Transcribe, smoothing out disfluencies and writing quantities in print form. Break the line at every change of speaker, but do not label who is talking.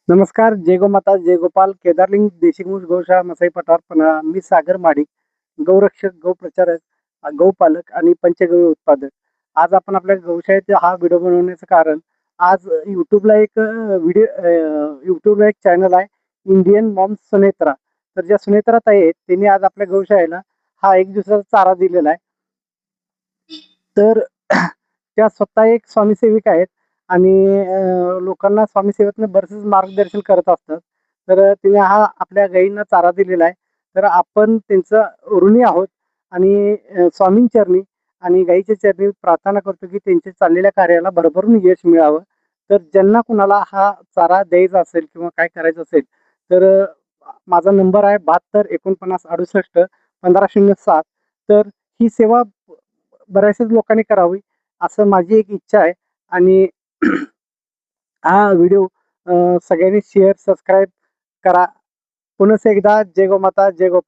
नमस्कार. जय गोमाता, जय गोपाल. केदारलिंग देशिंगूस गौशाळा मसाई पठार पन्हाळा. मी सागर माडिक, गौरक्षक, गौप्रचारक, गौपालक आणि पंचगव्य उत्पादक. आज आपण आपल्या गौशाळेत हा व्हिडिओ बनवण्याचं कारण, आज YouTubeला एक YouTubeला एक चॅनल आहे, इंडियन मॉम्स सुनेत्रा. तर ज्या सुनेत्रा ताई आहेत, त्यांनी आज आपल्या गौशाळेला हा 1 दिवसाचा चारा दिलेला आहे. तर त्या स्वतः एक स्वामीसेविका आहेत आणि लोकांना स्वामी सेवेतनं बरेचसे मार्गदर्शन करत असतात. तर तिने हा आपल्या गायींना चारा दिलेला आहे. तर आपण त्यांचं ऋणी आहोत आणि स्वामींचरणी आणि गायीच्या चरणी प्रार्थना करतो, की त्यांच्या चाललेल्या कार्याला भरभरून यश मिळावं. तर ज्यांना कुणाला हा चारा द्यायचा असेल किंवा काय करायचं असेल, तर माझा नंबर आहे 72 49 68 1507. तर ही सेवा बऱ्याचशाच लोकांनी करावी, असं माझी एक इच्छा आहे. आणि हा व्हिडिओ सगळ्यांनी शेअर, सबस्क्राईब करा. पुन्हा एकदा जय गोमाता, जय गोपाल.